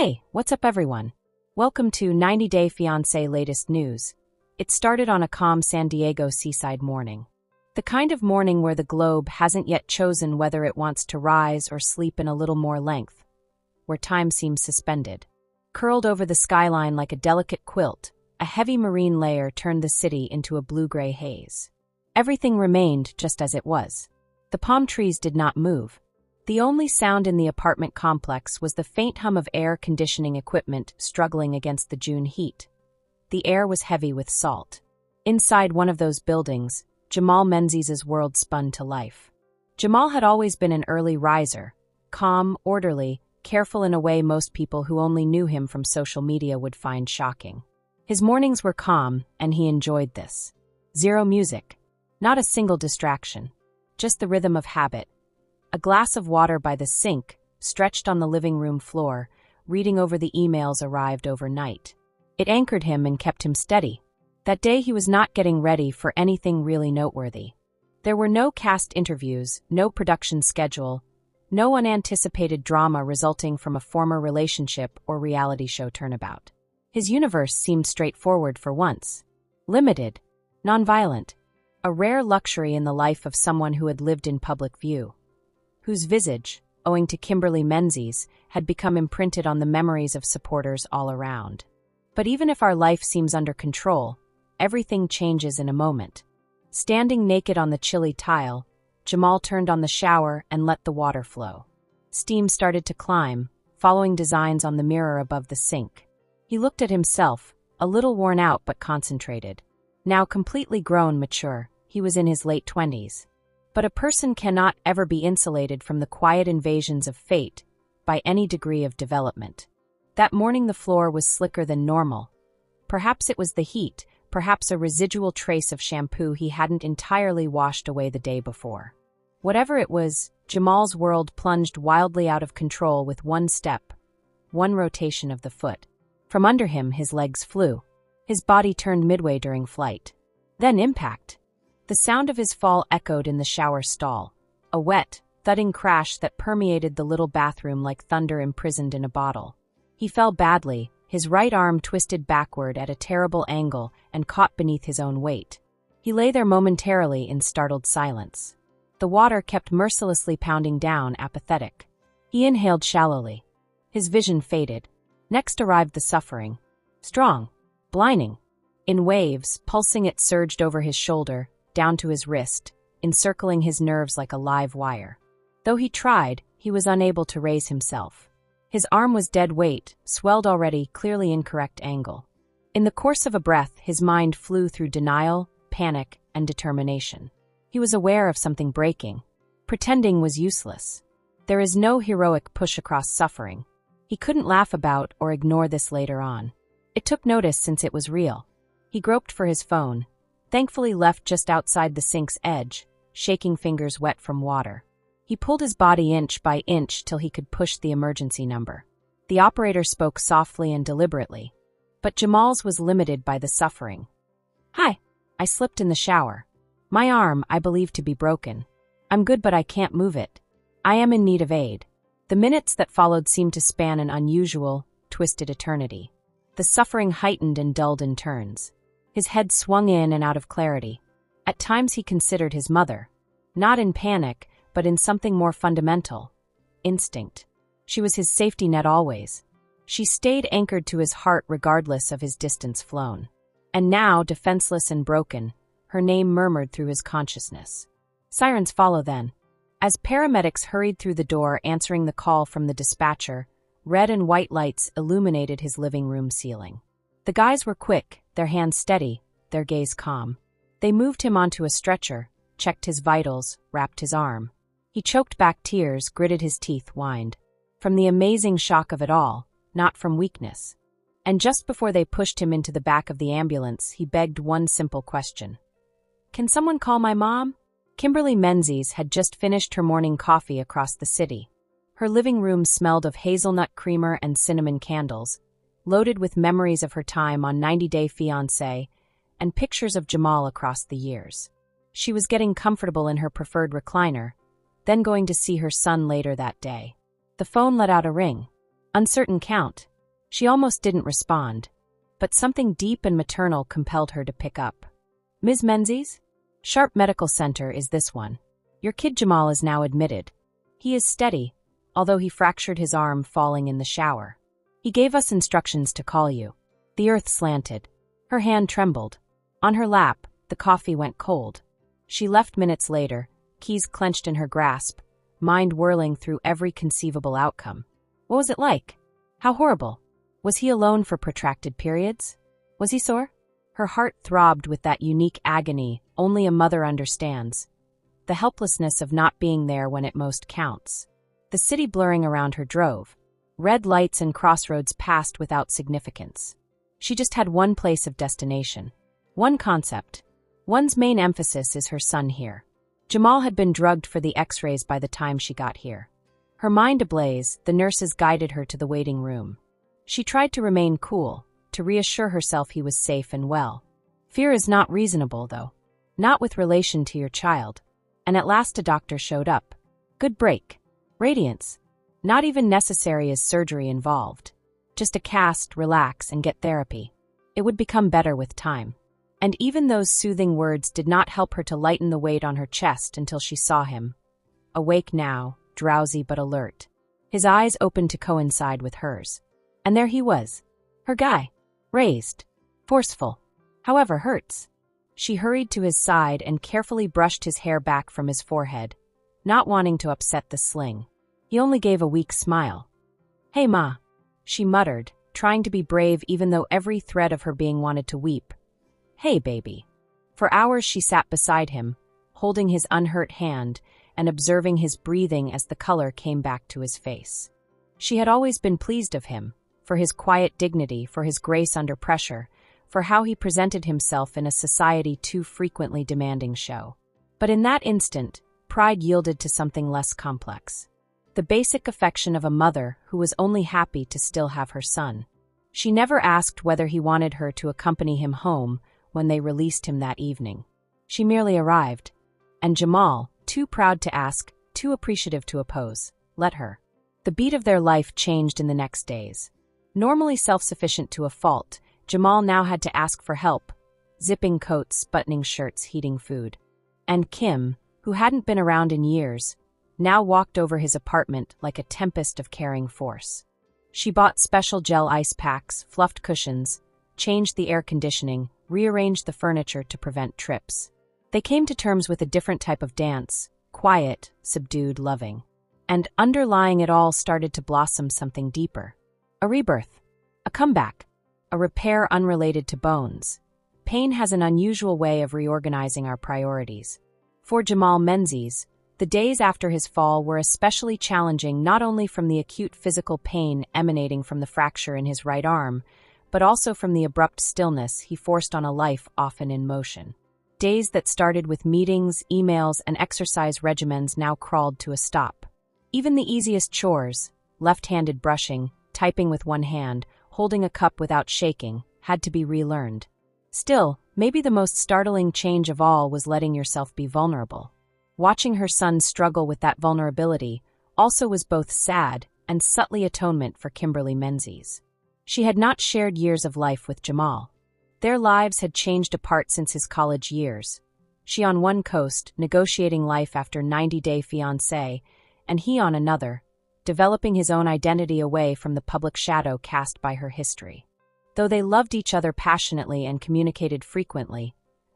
Hey, what's up everyone? Welcome to 90 Day Fiancé latest news. It started on a calm San Diego seaside morning. The kind of morning where the globe hasn't yet chosen whether it wants to rise or sleep in a little more length, where time seems suspended. Curled over the skyline like a delicate quilt, a heavy marine layer turned the city into a blue-gray haze. Everything remained just as it was. The palm trees did not move. The only sound in the apartment complex was the faint hum of air conditioning equipment struggling against the June heat. The air was heavy with salt. Inside one of those buildings, Jamal Menzies' world spun to life. Jamal had always been an early riser, calm, orderly, careful in a way most people who only knew him from social media would find shocking. His mornings were calm, and he enjoyed this. Zero music. Not a single distraction. Just the rhythm of habit. A glass of water by the sink, stretched on the living room floor, reading over the emails arrived overnight. It anchored him and kept him steady. That day he was not getting ready for anything really noteworthy. There were no cast interviews, no production schedule, no unanticipated drama resulting from a former relationship or reality show turnabout. His universe seemed straightforward for once. Limited. Nonviolent. A rare luxury in the life of someone who had lived in public view. Whose visage, owing to Kimberly Menzies, had become imprinted on the memories of supporters all around. But even if our life seems under control, everything changes in a moment. Standing naked on the chilly tile, Jamal turned on the shower and let the water flow. Steam started to climb, following designs on the mirror above the sink. He looked at himself, a little worn out but concentrated. Now completely grown mature, he was in his late 20s. But a person cannot ever be insulated from the quiet invasions of fate by any degree of development. That morning the floor was slicker than normal. Perhaps it was the heat, perhaps a residual trace of shampoo he hadn't entirely washed away the day before. Whatever it was, Jamal's world plunged wildly out of control with one step, one rotation of the foot. From under him his legs flew. His body turned midway during flight. Then impact. The sound of his fall echoed in the shower stall, a wet, thudding crash that permeated the little bathroom like thunder imprisoned in a bottle. He fell badly, his right arm twisted backward at a terrible angle and caught beneath his own weight. He lay there momentarily in startled silence. The water kept mercilessly pounding down, apathetic. He inhaled shallowly. His vision faded. Next arrived the suffering. Strong. Blinding. In waves, pulsing it surged over his shoulder, down to his wrist, encircling his nerves like a live wire. Though he tried, he was unable to raise himself. His arm was dead weight, swelled already, clearly incorrect angle. In the course of a breath, his mind flew through denial, panic, and determination. He was aware of something breaking. Pretending was useless. There is no heroic push across suffering. He couldn't laugh about or ignore this later on. It took notice since it was real. He groped for his phone, thankfully left just outside the sink's edge, shaking fingers wet from water. He pulled his body inch by inch till he could push the emergency number. The operator spoke softly and deliberately. But Jamal's was limited by the suffering. "Hi. I slipped in the shower. My arm, I believe to be broken. I'm good but I can't move it. I am in need of aid." The minutes that followed seemed to span an unusual, twisted eternity. The suffering heightened and dulled in turns. His head swung in and out of clarity. At times he considered his mother. Not in panic, but in something more fundamental. Instinct. She was his safety net always. She stayed anchored to his heart regardless of his distance flown. And now, defenseless and broken, her name murmured through his consciousness. Sirens follow then. As paramedics hurried through the door answering the call from the dispatcher, red and white lights illuminated his living room ceiling. The guys were quick, their hands steady, their gaze calm. They moved him onto a stretcher, checked his vitals, wrapped his arm. He choked back tears, gritted his teeth, whined. From the amazing shock of it all, not from weakness. And just before they pushed him into the back of the ambulance, he begged one simple question. "Can someone call my mom?" Kimberly Menzies had just finished her morning coffee across the city. Her living room smelled of hazelnut creamer and cinnamon candles, loaded with memories of her time on 90 Day Fiancé and pictures of Jamal across the years. She was getting comfortable in her preferred recliner, then going to see her son later that day. The phone let out a ring. Uncertain count, She almost didn't respond, but something deep and maternal compelled her to pick up. "Ms. Menzies? Sharp Medical Center is this one. Your kid Jamal is now admitted. He is steady, although he fractured his arm falling in the shower. He gave us instructions to call you." The earth slanted. Her hand trembled. On her lap, the coffee went cold. She left minutes later, keys clenched in her grasp, mind whirling through every conceivable outcome. What was it like? How horrible? Was he alone for protracted periods? Was he sore? Her heart throbbed with that unique agony only a mother understands. The helplessness of not being there when it most counts. The city blurring around her drove. Red lights and crossroads passed without significance. She just had one place of destination. One concept. One's main emphasis is her son here. Jamal had been drugged for the x-rays by the time she got here. Her mind ablaze, the nurses guided her to the waiting room. She tried to remain cool, to reassure herself he was safe and well. Fear is not reasonable, though. Not with relation to your child. And at last a doctor showed up. Good break. Radiance. Not even necessary as surgery involved. Just a cast, relax, and get therapy. It would become better with time. And even those soothing words did not help her to lighten the weight on her chest until she saw him. Awake now, drowsy but alert. His eyes opened to coincide with hers. And there he was. Her guy. Raised. Forceful. However, hurts. She hurried to his side and carefully brushed his hair back from his forehead, not wanting to upset the sling. He only gave a weak smile. "Hey, Ma," she muttered, trying to be brave even though every thread of her being wanted to weep. "Hey, baby." For hours she sat beside him, holding his unhurt hand and observing his breathing as the color came back to his face. She had always been pleased of him, for his quiet dignity, for his grace under pressure, for how he presented himself in a society too frequently demanding show. But in that instant, pride yielded to something less complex. The basic affection of a mother who was only happy to still have her son. She never asked whether he wanted her to accompany him home when they released him that evening. She merely arrived, and Jamal, too proud to ask, too appreciative to oppose, let her. The beat of their life changed in the next days. Normally self-sufficient to a fault, Jamal now had to ask for help, zipping coats, buttoning shirts, heating food. And Kim, who hadn't been around in years, now walked over his apartment like a tempest of caring force. She bought special gel ice packs, fluffed cushions, changed the air conditioning, rearranged the furniture to prevent trips. They came to terms with a different type of dance, quiet, subdued, loving. And underlying it all started to blossom something deeper. A rebirth. A comeback. A repair unrelated to bones. Pain has an unusual way of reorganizing our priorities. For Jamal Menzies, the days after his fall were especially challenging not only from the acute physical pain emanating from the fracture in his right arm, but also from the abrupt stillness he forced on a life often in motion. Days that started with meetings, emails, and exercise regimens now crawled to a stop. Even the easiest chores, left-handed brushing, typing with one hand, holding a cup without shaking, had to be relearned. Still, maybe the most startling change of all was letting yourself be vulnerable. Watching her son struggle with that vulnerability also was both sad and subtly atonement for Kimberly Menzies. She had not shared years of life with Jamal. Their lives had changed apart since his college years. She on one coast, negotiating life after 90-day fiancé, and he on another, developing his own identity away from the public shadow cast by her history. Though they loved each other passionately and communicated frequently,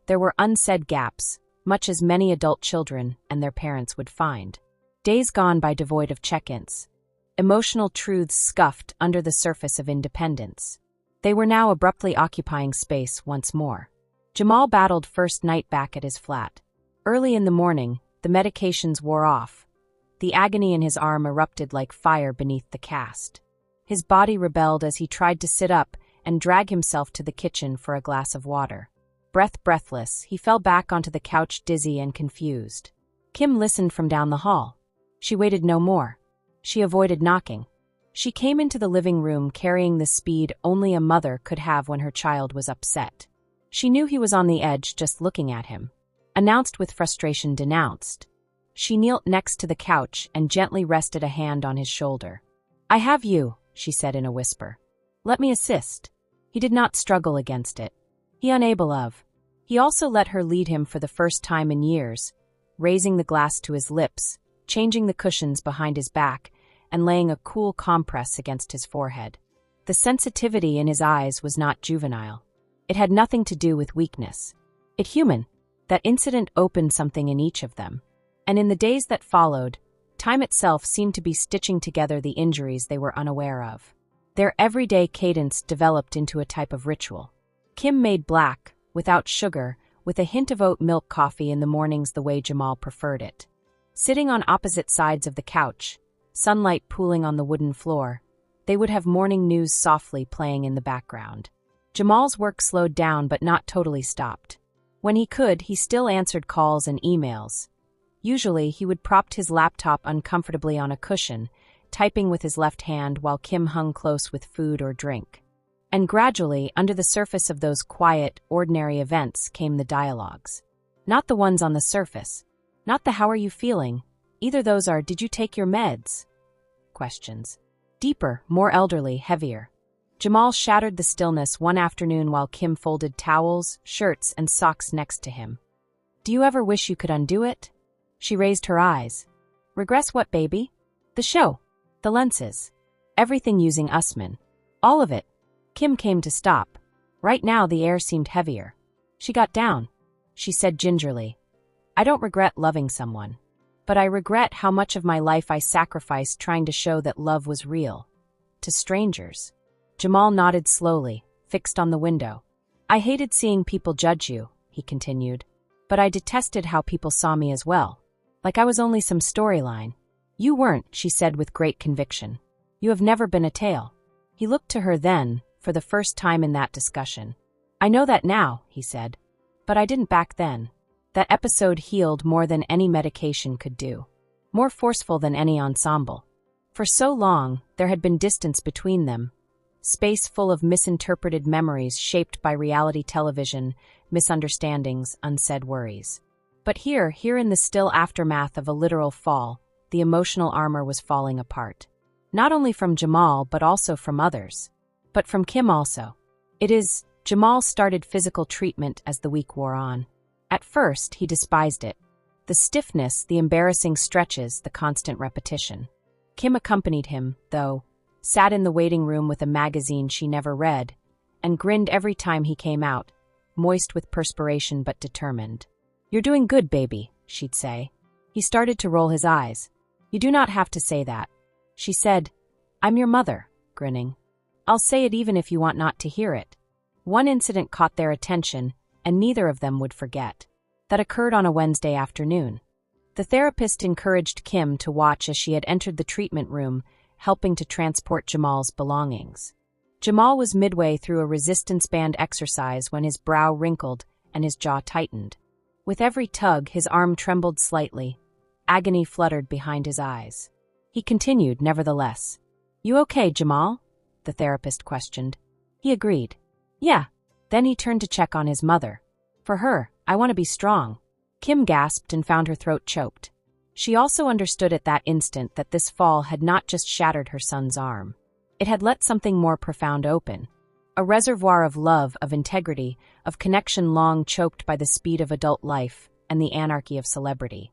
there were unsaid gaps, much as many adult children and their parents would find. Days gone by devoid of check-ins. Emotional truths scuffed under the surface of independence. They were now abruptly occupying space once more. Jamal battled first night back at his flat. Early in the morning, the medications wore off. The agony in his arm erupted like fire beneath the cast. His body rebelled as he tried to sit up and drag himself to the kitchen for a glass of water. Breathless, he fell back onto the couch dizzy and confused. Kim listened from down the hall. She waited no more. She avoided knocking. She came into the living room carrying the speed only a mother could have when her child was upset. She knew he was on the edge just looking at him. Announced with frustration, denounced. She knelt next to the couch and gently rested a hand on his shoulder. "I have you," she said in a whisper. Let me assist. He did not struggle against it. He unable of. He also let her lead him for the first time in years, raising the glass to his lips, changing the cushions behind his back, and laying a cool compress against his forehead. The sensitivity in his eyes was not juvenile. It had nothing to do with weakness. It human. That incident opened something in each of them. And in the days that followed, time itself seemed to be stitching together the injuries they were unaware of. Their everyday cadence developed into a type of ritual. Kim made black, without sugar, with a hint of oat milk coffee in the mornings the way Jamal preferred it. Sitting on opposite sides of the couch, sunlight pooling on the wooden floor, they would have morning news softly playing in the background. Jamal's work slowed down but not totally stopped. When he could, he still answered calls and emails. Usually, he would prop his laptop uncomfortably on a cushion, typing with his left hand while Kim hung close with food or drink. And gradually, under the surface of those quiet, ordinary events came the dialogues. Not the ones on the surface. Not the "how are you feeling?" Either those are "did you take your meds?" questions. Deeper, more elderly, heavier. Jamal shattered the stillness one afternoon while Kim folded towels, shirts, and socks next to him. "Do you ever wish you could undo it?" She raised her eyes. "Regress what, baby?" "The show. The lenses. Everything using Usman. All of it." Kim came to stop. Right now the air seemed heavier. She got down. She said gingerly, "I don't regret loving someone. But I regret how much of my life I sacrificed trying to show that love was real. To strangers." Jamal nodded slowly, fixed on the window. "I hated seeing people judge you," he continued. "But I detested how people saw me as well. Like I was only some storyline." "You weren't," she said with great conviction. "You have never been a tale." He looked to her then, for the first time in that discussion. "I know that now," he said. "But I didn't back then." That episode healed more than any medication could do. More forceful than any ensemble. For so long, there had been distance between them. Space full of misinterpreted memories shaped by reality television, misunderstandings, unsaid worries. But here in the still aftermath of a literal fall, the emotional armor was falling apart. Not only from Jamal, but also from others. But from Kim also. Jamal started physical treatment as the week wore on. At first, he despised it. The stiffness, the embarrassing stretches, the constant repetition. Kim accompanied him, though, sat in the waiting room with a magazine she never read, and grinned every time he came out, moist with perspiration but determined. "You're doing good, baby," she'd say. He started to roll his eyes. "You do not have to say that." She said, "I'm your mother," grinning. "I'll say it even if you want not to hear it." One incident caught their attention, and neither of them would forget. That occurred on a Wednesday afternoon. The therapist encouraged Kim to watch as she had entered the treatment room, helping to transport Jamal's belongings. Jamal was midway through a resistance band exercise when his brow wrinkled and his jaw tightened. With every tug, his arm trembled slightly. Agony fluttered behind his eyes. He continued, nevertheless. "You okay, Jamal?" the therapist questioned. He agreed. "Yeah." Then he turned to check on his mother. "For her, I want to be strong." Kim gasped and found her throat choked. She also understood at that instant that this fall had not just shattered her son's arm. It had let something more profound open. A reservoir of love, of integrity, of connection long choked by the speed of adult life and the anarchy of celebrity.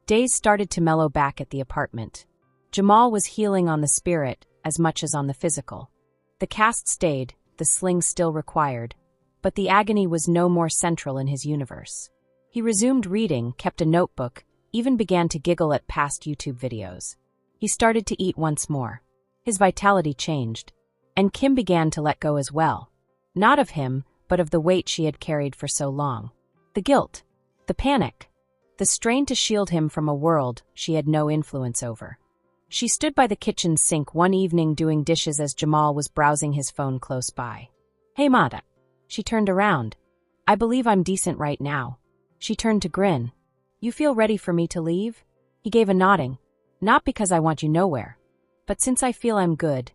Days started to mellow back at the apartment. Jamal was healing on the spirit as much as on the physical. The cast stayed, the sling still required, but the agony was no more central in his universe. He resumed reading, kept a notebook, even began to giggle at past YouTube videos. He started to eat once more. His vitality changed, and Kim began to let go as well. Not of him, but of the weight she had carried for so long. The guilt, the panic, the strain to shield him from a world she had no influence over. She stood by the kitchen sink one evening doing dishes as Jamal was browsing his phone close by. "Hey, Mada." She turned around. "I believe I'm decent right now." She turned to grin. "You feel ready for me to leave?" He gave a nodding. "Not because I want you nowhere, but since I feel I'm good,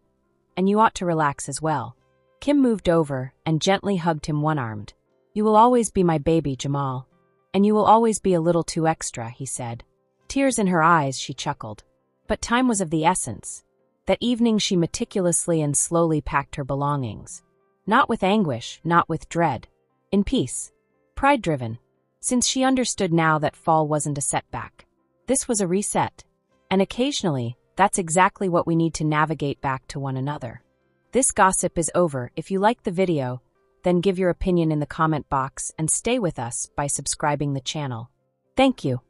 and you ought to relax as well." Kim moved over and gently hugged him one-armed. "You will always be my baby, Jamal. And you will always be a little too extra," he said. Tears in her eyes, she chuckled. But time was of the essence. That evening she meticulously and slowly packed her belongings. Not with anguish, not with dread. In peace. Pride-driven. Since she understood now that fall wasn't a setback. This was a reset. And occasionally, that's exactly what we need to navigate back to one another. This gossip is over. If you liked the video, then give your opinion in the comment box and stay with us by subscribing the channel. Thank you.